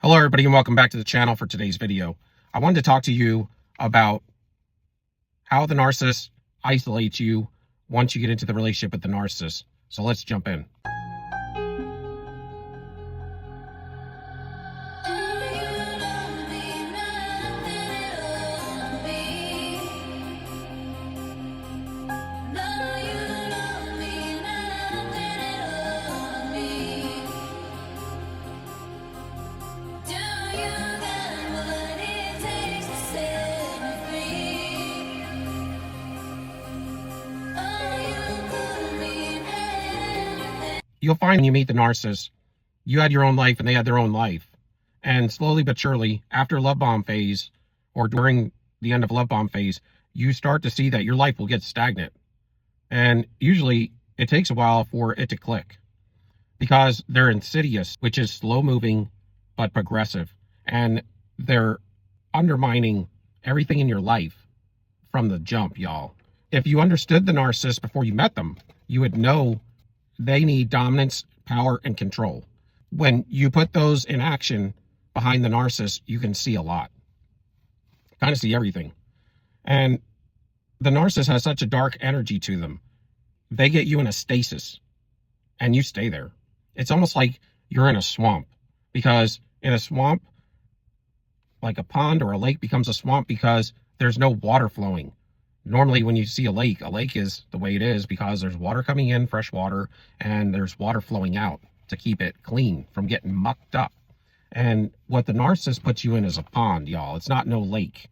Hello everybody and welcome back to the channel for today's video. I wanted to talk to you about how the narcissist isolates you once you get into the relationship with the narcissist. So let's jump in. You'll find when you meet the narcissist, you had your own life and they had their own life. And slowly but surely, after love bomb phase or during the end of love bomb phase, you start to see that your life will get stagnant. And usually it takes a while for it to click because they're insidious, which is slow moving but progressive. And they're undermining everything in your life from the jump, y'all. If you understood the narcissist before you met them, you would know they need dominance, power, and control. When you put those in action behind the narcissist, you can see a lot. Kind of see everything. And the narcissist has such a dark energy to them. They get you in a stasis, and you stay there. It's almost like you're in a swamp, because in a swamp, like a pond or a lake becomes a swamp because there's no water flowing. Normally, when you see a lake is the way it is because there's water coming in, fresh water, and there's water flowing out to keep it clean from getting mucked up. And what the narcissist puts you in is a pond, y'all. It's not no lake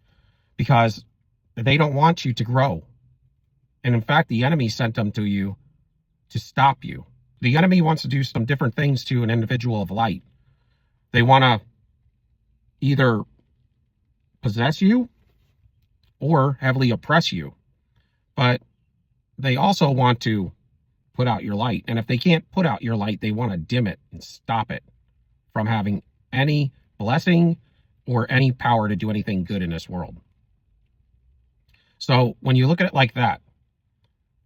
because they don't want you to grow. And in fact, the enemy sent them to you to stop you. The enemy wants to do some different things to an individual of light. They want to either possess you or heavily oppress you. But they also want to put out your light. And if they can't put out your light, they want to dim it and stop it from having any blessing or any power to do anything good in this world. So when you look at it like that,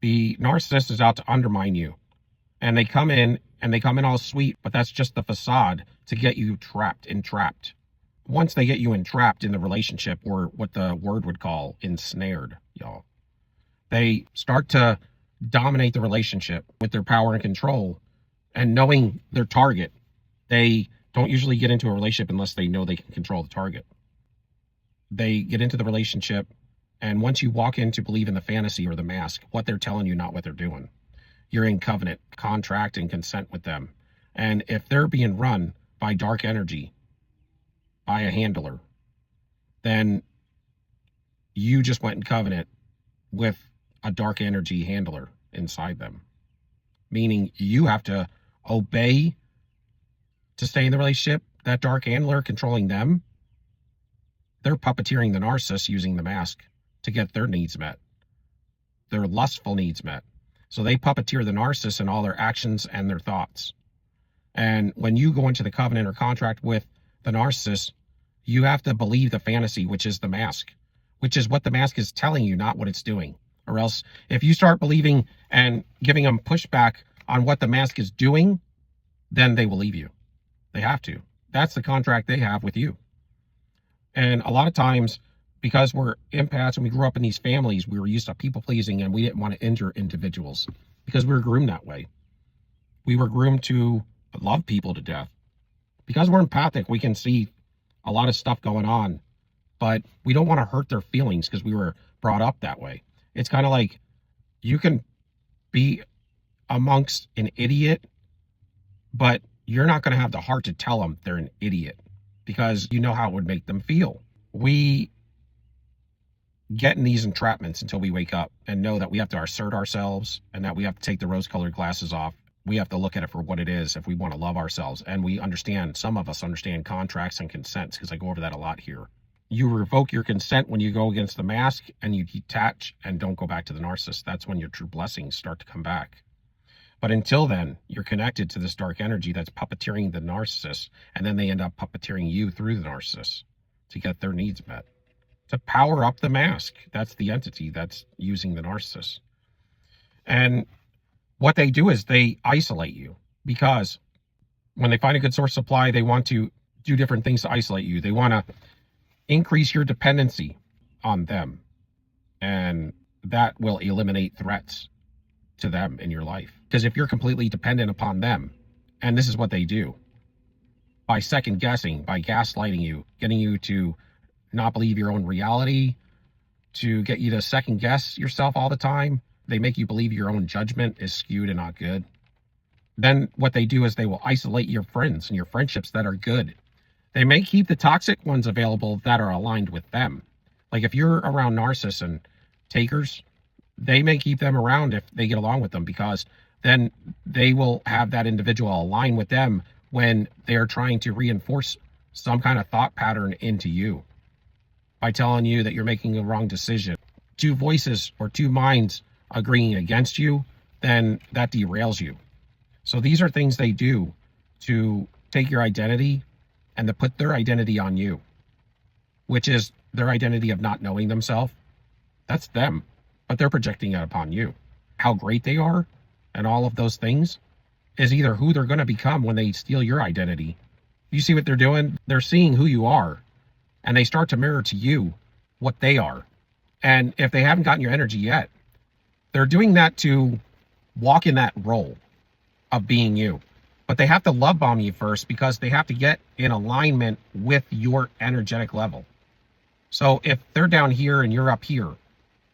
the narcissist is out to undermine you. And they come in all sweet, but that's just the facade to get you entrapped. Once they get you entrapped in the relationship, or what the word would call ensnared, y'all, they start to dominate the relationship with their power and control. And knowing their target, they don't usually get into a relationship unless they know they can control the target. They get into the relationship, and once you walk in to believe in the fantasy or the mask, what they're telling you, not what they're doing, you're in covenant, contract, and consent with them. And if they're being run by dark energy, by a handler, then you just went in covenant with a dark energy handler inside them. Meaning you have to obey to stay in the relationship. That dark handler controlling them, they're puppeteering the narcissist using the mask to get their needs met, their lustful needs met. So they puppeteer the narcissist in all their actions and their thoughts. And when you go into the covenant or contract with the narcissist, you have to believe the fantasy, which is the mask, which is what the mask is telling you, not what it's doing. Or else if you start believing and giving them pushback on what the mask is doing, then they will leave you. They have to. That's the contract they have with you. And a lot of times, because we're empaths and we grew up in these families, we were used to people pleasing and we didn't want to injure individuals because we were groomed that way. We were groomed to love people to death. Because we're empathic, we can see a lot of stuff going on, but we don't want to hurt their feelings because we were brought up that way. It's kind of like you can be amongst an idiot, but you're not going to have the heart to tell them they're an idiot because you know how it would make them feel. We get in these entrapments until we wake up and know that we have to assert ourselves and that we have to take the rose-colored glasses off. We have to look at it for what it is if we want to love ourselves. And we understand, some of us understand contracts and consents because I go over that a lot here. You revoke your consent when you go against the mask and you detach and don't go back to the narcissist. That's when your true blessings start to come back. But until then, you're connected to this dark energy that's puppeteering the narcissist. And then they end up puppeteering you through the narcissist to get their needs met. To power up the mask. That's the entity that's using the narcissist. And what they do is they isolate you because when they find a good source supply, they want to do different things to isolate you. They want to increase your dependency on them, and that will eliminate threats to them in your life. Because if you're completely dependent upon them, and this is what they do, by second guessing, by gaslighting you, getting you to not believe your own reality, to get you to second guess yourself all the time, they make you believe your own judgment is skewed and not good. Then what they do is they will isolate your friends and your friendships that are good. They may keep the toxic ones available that are aligned with them. Like if you're around narcissists and takers, they may keep them around if they get along with them, because then they will have that individual align with them when they're trying to reinforce some kind of thought pattern into you by telling you that you're making a wrong decision. Two voices or two minds agreeing against you, then that derails you. So these are things they do to take your identity and to put their identity on you, which is their identity of not knowing themselves. That's them, but they're projecting it upon you. How great they are and all of those things is either who they're going to become when they steal your identity. You see what they're doing? They're seeing who you are, and they start to mirror to you what they are. And if they haven't gotten your energy yet, they're doing that to walk in that role of being you. But they have to love bomb you first, because they have to get in alignment with your energetic level. So if they're down here and you're up here,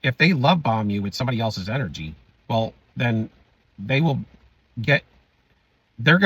if they love bomb you with somebody else's energy, well, then they're going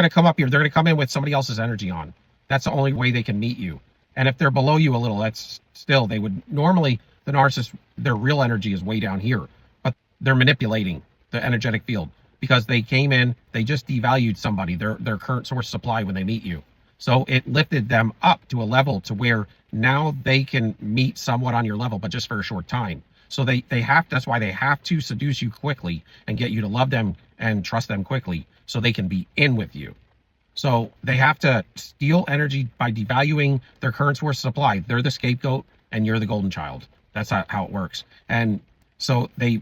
to come up here. They're going to come in with somebody else's energy on. That's the only way they can meet you. And if they're below you a little, that's still, they would normally, the narcissist, their real energy is way down here, but they're manipulating the energetic field because they came in, they just devalued somebody, their current source supply when they meet you. So it lifted them up to a level to where now they can meet somewhat on your level, but just for a short time. So that's why they have to seduce you quickly and get you to love them and trust them quickly so they can be in with you. So they have to steal energy by devaluing their current source supply. They're the scapegoat and you're the golden child. That's how it works. And so they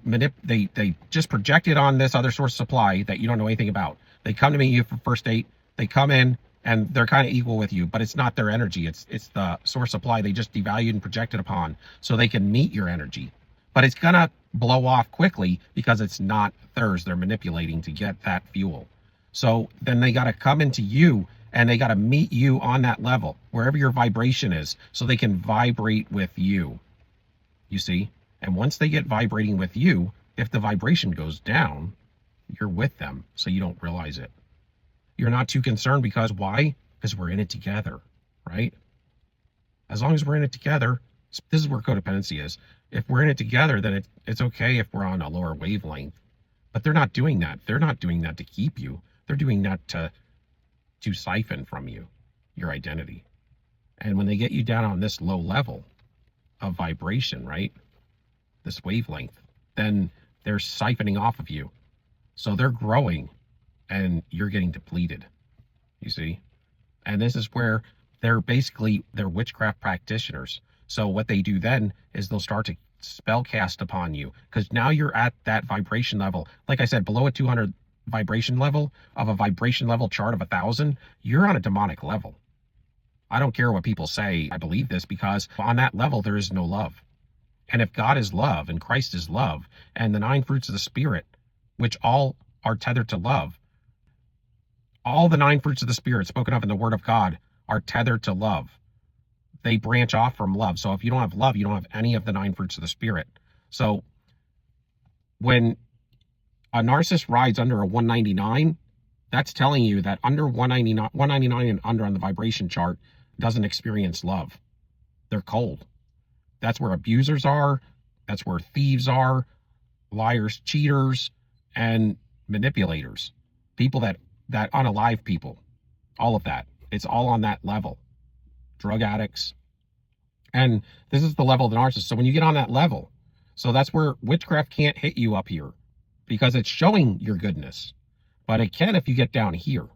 just project it on this other source supply that you don't know anything about. They come to meet you for first date. They come in and they're kind of equal with you, but it's not their energy. It's the source supply they just devalued and projected upon so they can meet your energy. But it's going to blow off quickly because it's not theirs. They're manipulating to get that fuel. So then they got to come into you and they got to meet you on that level, wherever your vibration is, so they can vibrate with you. You see? And once they get vibrating with you, if the vibration goes down, you're with them, so you don't realize it. You're not too concerned because why? Because we're in it together, right? As long as we're in it together, this is where codependency is. If we're in it together, then it's okay if we're on a lower wavelength. But they're not doing that. They're not doing that to keep you. They're doing that to siphon from you your identity. And when they get you down on this low level of vibration, right? This wavelength, then they're siphoning off of you. So they're growing and you're getting depleted, you see? And this is where they're witchcraft practitioners. So what they do then is they'll start to spell cast upon you, because now you're at that vibration level. Like I said, below a 200 vibration level of a vibration level chart of 1,000, you're on a demonic level. I don't care what people say. I believe this because on that level, there is no love. And if God is love and Christ is love and the 9 fruits of the Spirit, which all are tethered to love, all the 9 fruits of the Spirit spoken of in the Word of God are tethered to love. They branch off from love. So if you don't have love, you don't have any of the 9 fruits of the Spirit. So when a narcissist rides under a 199, that's telling you that under 199 and under on the vibration chart doesn't experience love. They're cold. That's where abusers are. That's where thieves are, liars, cheaters, and manipulators. People that unalive people. All of that. It's all on that level. Drug addicts. And this is the level of the narcissist. So when you get on that level, so that's where witchcraft can't hit you up here because it's showing your goodness. But it can if you get down here.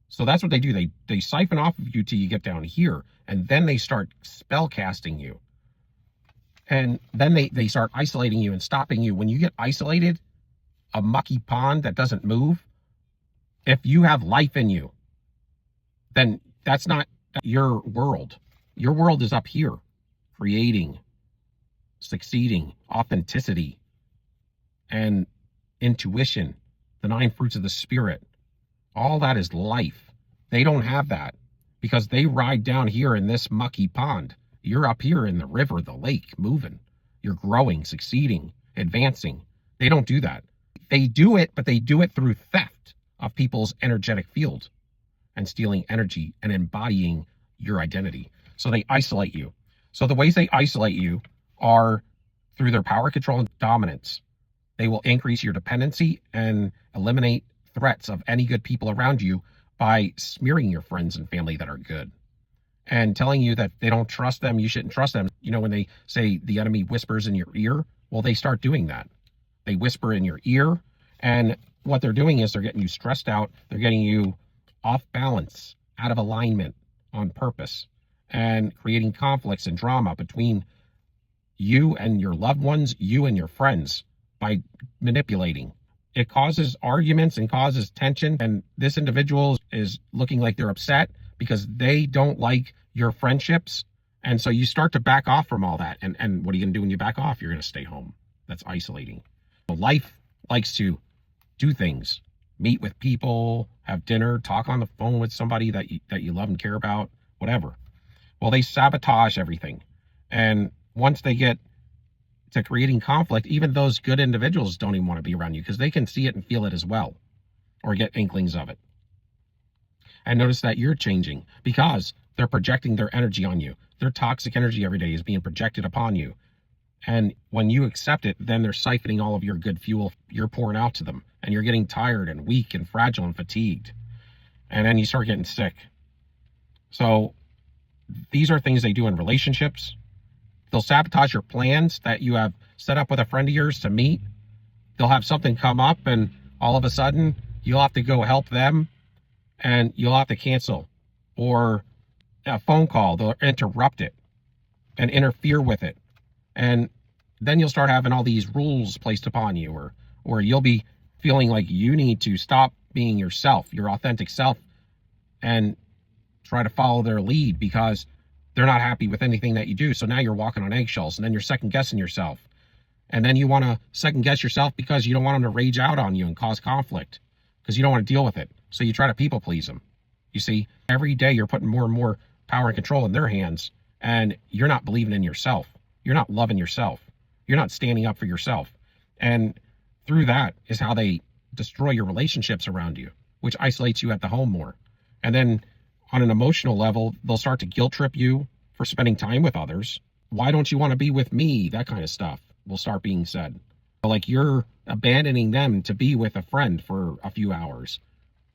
So that's what they do. They siphon off of you till you get down here. And then they start spell casting you. And then they start isolating you and stopping you. When you get isolated, a mucky pond that doesn't move, if you have life in you, then that's not your world. Your world is up here, creating, succeeding, authenticity, and intuition, the 9 fruits of the spirit. All that is life. They don't have that because they ride down here in this mucky pond. You're up here in the river, the lake, moving. You're growing, succeeding, advancing. They don't do that. They do it, but they do it through theft of people's energetic field and stealing energy and embodying your identity. So they isolate you. So the ways they isolate you are through their power, control, and dominance. They will increase your dependency and eliminate threats of any good people around you by smearing your friends and family that are good and telling you that they don't trust them, you shouldn't trust them. You know, when they say the enemy whispers in your ear, well, they start doing that. They whisper in your ear, and what they're doing is they're getting you stressed out. They're getting you off balance, out of alignment on purpose, and creating conflicts and drama between you and your loved ones, you and your friends, by manipulating. It causes arguments and causes tension, and this individual is looking like they're upset because they don't like your friendships, and so you start to back off from all that. And what are you going to do when you back off? You're going to stay home. That's isolating. Life likes to do things, meet with people, have dinner, talk on the phone with somebody that you love and care about, whatever. Well, they sabotage everything, and once they get to creating conflict, even those good individuals don't even want to be around you because they can see it and feel it as well, or get inklings of it. And notice that you're changing because they're projecting their energy on you. Their toxic energy every day is being projected upon you. And when you accept it, then they're siphoning all of your good fuel you're pouring out to them. And you're getting tired and weak and fragile and fatigued. And then you start getting sick. So these are things they do in relationships. They'll sabotage your plans that you have set up with a friend of yours to meet. They'll have something come up and all of a sudden you'll have to go help them and you'll have to cancel. Or a phone call, they'll interrupt it and interfere with it. And then you'll start having all these rules placed upon you, or you'll be feeling like you need to stop being yourself, your authentic self, and try to follow their lead because they're not happy with anything that you do. So now you're walking on eggshells, and then you're second guessing yourself. And then you want to second guess yourself because you don't want them to rage out on you and cause conflict because you don't want to deal with it. So you try to people please them. You see, every day you're putting more and more power and control in their hands, and you're not believing in yourself. You're not loving yourself. You're not standing up for yourself. And through that is how they destroy your relationships around you, which isolates you at the home more. And then on an emotional level, they'll start to guilt trip you for spending time with others. Why don't you want to be with me? That kind of stuff will start being said. Like you're abandoning them to be with a friend for a few hours.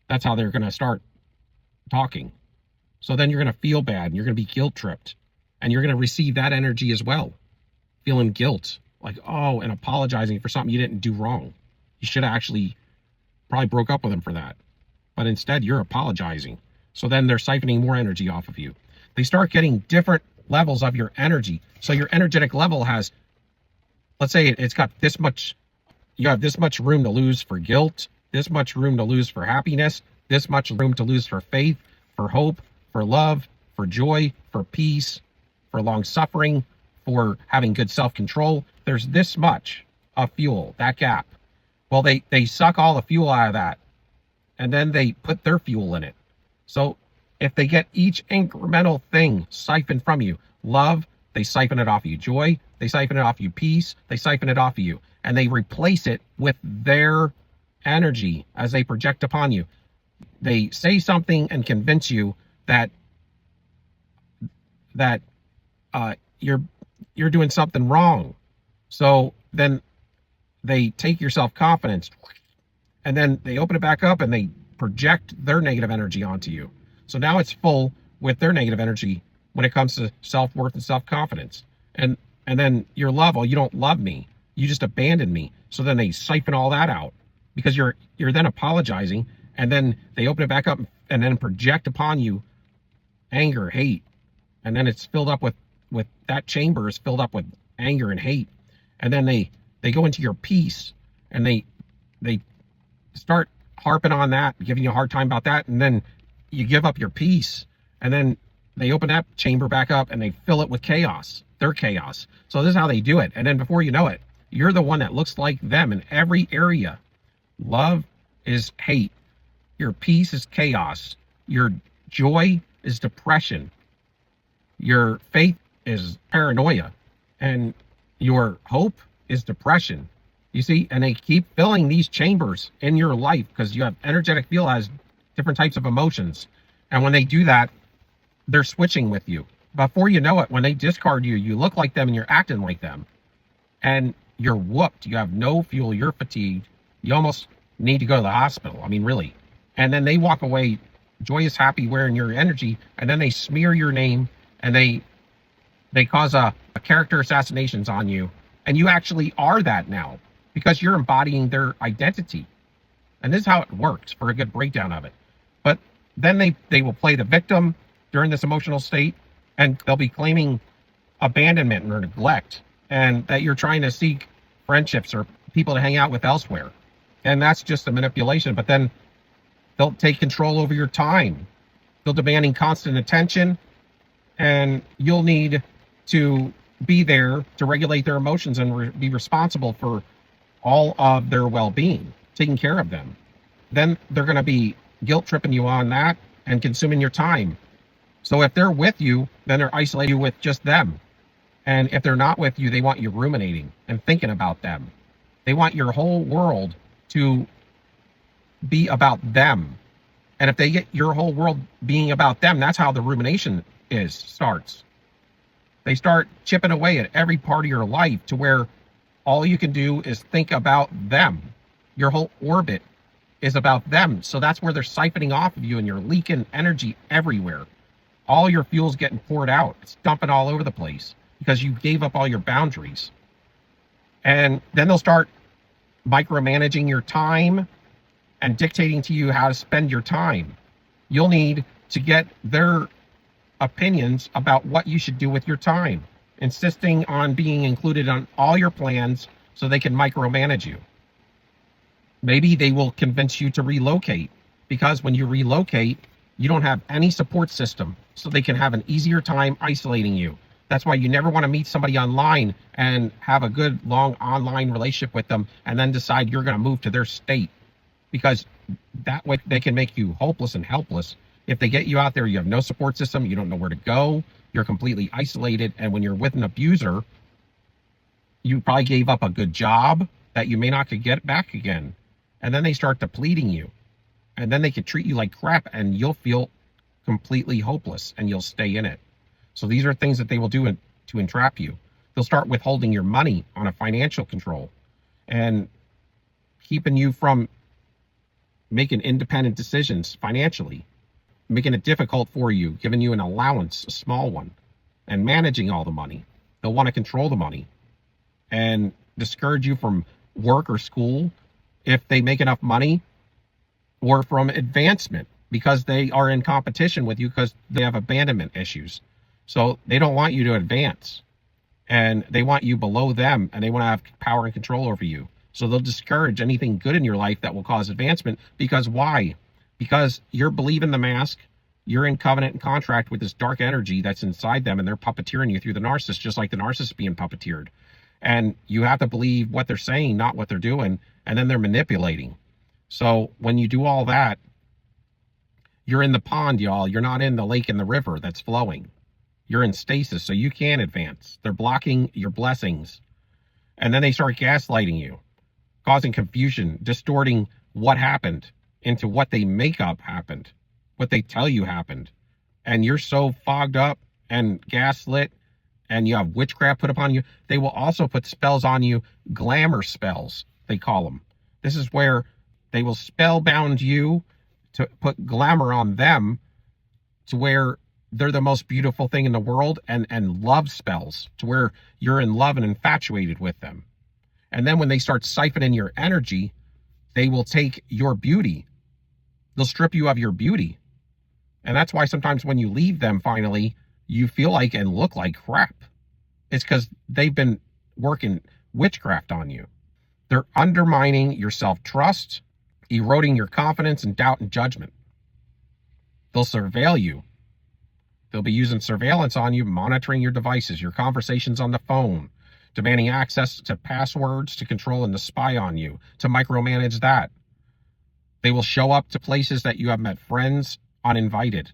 That's how they're going to start talking. So then you're going to feel bad and you're going to be guilt tripped. And you're going to receive that energy as well. Feeling guilt. Like, oh, and apologizing for something you didn't do wrong. You should have actually probably broke up with them for that. But instead, you're apologizing. So then they're siphoning more energy off of you. They start getting different levels of your energy. So your energetic level has, let's say it's got this much, you have this much room to lose for guilt, this much room to lose for happiness, this much room to lose for faith, for hope, for love, for joy, for peace, for long suffering, for having good self-control. There's this much of fuel, that gap. Well, they suck all the fuel out of that, and then they put their fuel in it. So if they get each incremental thing siphoned from you, love, they siphon it off of you. Joy, they siphon it off of you. Peace, they siphon it off of you. And they replace it with their energy as they project upon you. They say something and convince you that you're doing something wrong. So then they take your self-confidence and then they open it back up and they project their negative energy onto you. So now it's full with their negative energy when it comes to self-worth and self-confidence. And then your love, oh, you don't love me. You just abandoned me. So then they siphon all that out because you're then apologizing, and then they open it back up and then project upon you anger, hate. And then it's filled up with that chamber is filled up with anger and hate. And then they go into your peace and they start harping on that, giving you a hard time about that. And then you give up your peace, and then they open that chamber back up and they fill it with chaos, their chaos. So this is how they do it. And then before you know it, you're the one that looks like them in every area. Love is hate. Your peace is chaos. Your joy is depression. Your faith is paranoia. And your hope is depression. You see, and they keep filling these chambers in your life because you have energetic field has different types of emotions. And when they do that, they're switching with you. Before you know it, when they discard you, you look like them and you're acting like them. And you're whooped. You have no fuel. You're fatigued. You almost need to go to the hospital. I mean, really. And then they walk away joyous, happy, wearing your energy. And then they smear your name and they cause a character assassinations on you. And you actually are that now because you're embodying their identity. And this is how it works for a good breakdown of it. But then they will play the victim during this emotional state, and they'll be claiming abandonment or neglect, and that you're trying to seek friendships or people to hang out with elsewhere. And that's just a manipulation. But then they'll take control over your time. They'll demanding constant attention, and you'll need to be there to regulate their emotions and be responsible for all of their well-being, taking care of them. Then they're going to be guilt tripping you on that and consuming your time. So if they're with you, then they're isolating you with just them. And if they're not with you, they want you ruminating and thinking about them. They want your whole world to be about them. And if they get your whole world being about them, that's how the rumination starts. They start chipping away at every part of your life to where all you can do is think about them. Your whole orbit is about them. So that's where they're siphoning off of you and you're leaking energy everywhere. All your fuel's getting poured out. It's dumping all over the place because you gave up all your boundaries. And then they'll start micromanaging your time and dictating to you how to spend your time. You'll need to get their opinions about what you should do with your time, insisting on being included on all your plans so they can micromanage you. Maybe they will convince you to relocate because when you relocate, you don't have any support system, so they can have an easier time isolating you. That's why you never want to meet somebody online and have a good long online relationship with them and then decide you're going to move to their state, because that way they can make you hopeless and helpless. If they get you out there, you have no support system, you don't know where to go, you're completely isolated. And when you're with an abuser, you probably gave up a good job that you may not could get back again. And then they start depleting you. And then they can treat you like crap and you'll feel completely hopeless and you'll stay in it. So these are things that they will do to entrap you. They'll start withholding your money on a financial control and keeping you from making independent decisions financially, making it difficult for you, giving you an allowance, a small one, and managing all the money. They'll want to control the money and discourage you from work or school if they make enough money, or from advancement because they are in competition with you because they have abandonment issues. So they don't want you to advance and they want you below them and they want to have power and control over you. So they'll discourage anything good in your life that will cause advancement. Because why? Because you're believing the mask. You're in covenant and contract with this dark energy that's inside them, and they're puppeteering you through the narcissist, just like the narcissist being puppeteered. And you have to believe what they're saying, not what they're doing, and then they're manipulating. So when you do all that, you're in the pond, y'all. You're not in the lake and the river that's flowing. You're in stasis, so you can't advance. They're blocking your blessings. And then they start gaslighting you, causing confusion, distorting what happened into what they make up happened, what they tell you happened. And you're so fogged up and gaslit, and you have witchcraft put upon you. They will also put spells on you, glamour spells, they call them. This is where they will spellbound you to put glamour on them to where they're the most beautiful thing in the world, and love spells to where you're in love and infatuated with them. And then when they start siphoning your energy, they will take your beauty. They'll strip you of your beauty. And that's why sometimes when you leave them finally, you feel like and look like crap. It's because they've been working witchcraft on you. They're undermining your self-trust, eroding your confidence and doubt and judgment. They'll surveil you. They'll be using surveillance on you, monitoring your devices, your conversations on the phone, demanding access to passwords to control and to spy on you, to micromanage that. They will show up to places that you have met friends uninvited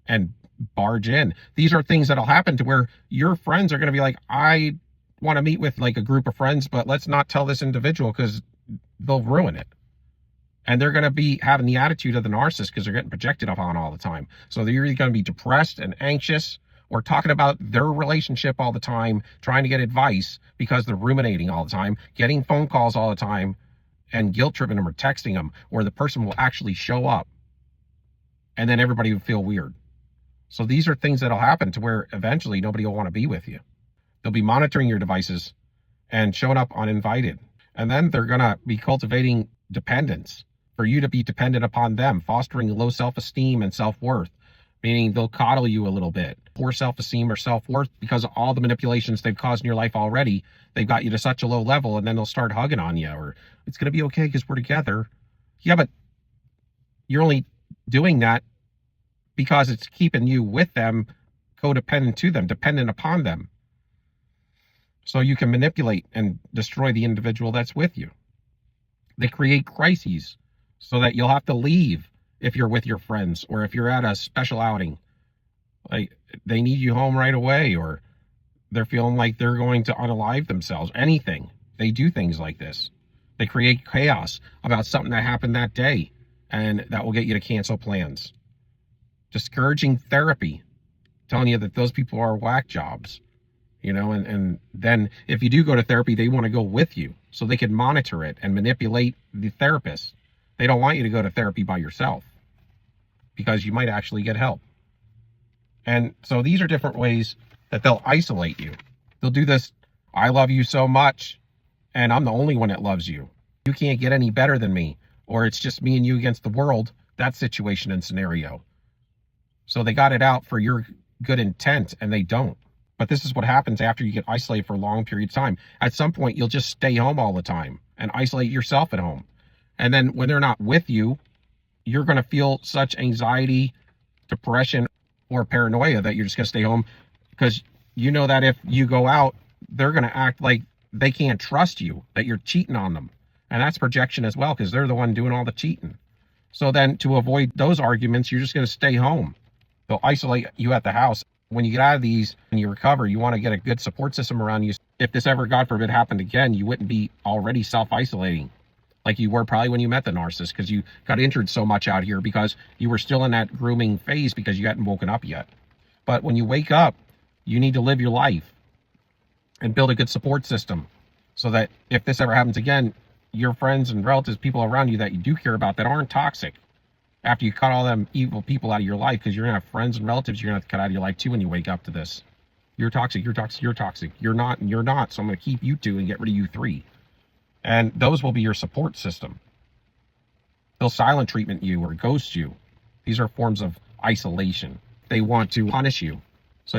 and barge in. These are things that'll happen to where your friends are going to be like, I want to meet with like a group of friends, but let's not tell this individual because they'll ruin it. And they're going to be having the attitude of the narcissist because they're getting projected upon all the time. So they're either going to be depressed and anxious or talking about their relationship all the time, trying to get advice because they're ruminating all the time, getting phone calls all the time, and guilt-tripping them or texting them, or the person will actually show up and then everybody will feel weird. So these are things that'll happen to where eventually nobody will want to be with you. They'll be monitoring your devices and showing up uninvited. And then they're going to be cultivating dependence for you to be dependent upon them, fostering low self-esteem and self-worth, meaning they'll coddle you a little bit. Poor self-esteem or self-worth because of all the manipulations they've caused in your life already. They've got you to such a low level, and then they'll start hugging on you, or it's going to be okay because we're together. Yeah, but you're only doing that because it's keeping you with them, codependent to them, dependent upon them. So you can manipulate and destroy the individual that's with you. They create crises so that you'll have to leave if you're with your friends, or if you're at a special outing. Like, they need you home right away, or they're feeling like they're going to unalive themselves. Anything. They do things like this. They create chaos about something that happened that day, and that will get you to cancel plans. Discouraging therapy, telling you that those people are whack jobs. And then if you do go to therapy, they want to go with you so they can monitor it and manipulate the therapist. They don't want you to go to therapy by yourself because you might actually get help. And so these are different ways that they'll isolate you. They'll do this, I love you so much, and I'm the only one that loves you. You can't get any better than me, or it's just me and you against the world, that situation and scenario. So they got it out for your good intent, and they don't. But this is what happens after you get isolated for a long period of time. At some point, you'll just stay home all the time and isolate yourself at home. And then when they're not with you, you're going to feel such anxiety, depression, or paranoia that you're just going to stay home because you know that if you go out, they're going to act like they can't trust you, that you're cheating on them. And that's projection as well because they're the one doing all the cheating. So then to avoid those arguments, you're just going to stay home. They'll isolate you at the house. When you get out of these and you recover, you want to get a good support system around you. If this ever, God forbid, happened again, you wouldn't be already self-isolating like you were probably when you met the narcissist, because you got injured so much out here because you were still in that grooming phase because you hadn't woken up yet. But when you wake up, you need to live your life and build a good support system so that if this ever happens again, your friends and relatives, people around you that you do care about that aren't toxic, after you cut all them evil people out of your life, because you're going to have friends and relatives you're going to have to cut out of your life too when you wake up to this. You're toxic, you're toxic, you're toxic. You're not, and you're not. So I'm going to keep you two and get rid of you three. And those will be your support system. They'll silent treatment you or ghost you. These are forms of isolation. They want to punish you. So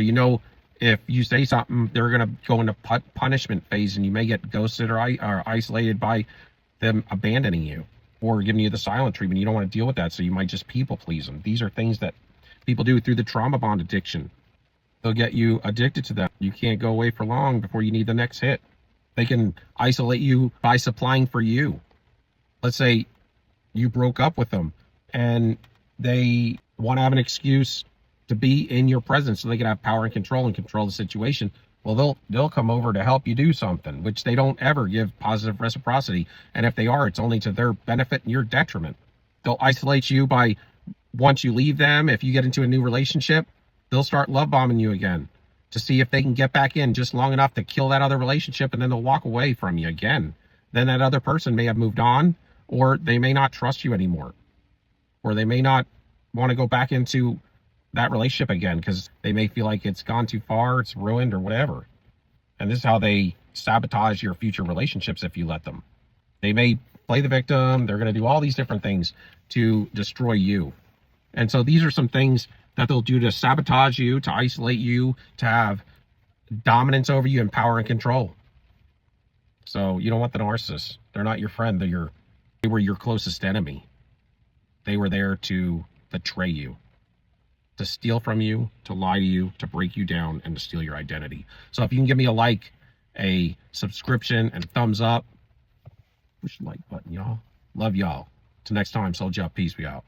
if you say something, they're going to go into punishment phase, and you may get ghosted or isolated by them abandoning you or giving you the silent treatment. You don't want to deal with that, so you might just people please them. These are things that people do through the trauma bond addiction. They'll get you addicted to them. You can't go away for long before you need the next hit. They can isolate you by supplying for you. Let's say you broke up with them and they want to have an excuse to be in your presence so they can have power and control the situation. Well, they'll come over to help you do something, which they don't ever give positive reciprocity. And if they are, it's only to their benefit and your detriment. They'll isolate you by, once you leave them, if you get into a new relationship, they'll start love bombing you again to see if they can get back in just long enough to kill that other relationship, and then they'll walk away from you again. Then that other person may have moved on, or they may not trust you anymore, or they may not want to go back into that relationship again because they may feel like it's gone too far, it's ruined, or whatever. And this is how they sabotage your future relationships if you let them. They may play the victim. They're going to do all these different things to destroy you. And so these are some things that they'll do to sabotage you, to isolate you, to have dominance over you and power and control. So you don't want the narcissist. They're not your friend. They were your closest enemy. They were there to betray you, to steal from you, to lie to you, to break you down, and to steal your identity. So if you can give me a like, a subscription, and a thumbs up, push the like button, y'all. Love y'all. Till next time, soldier. Peace. We out.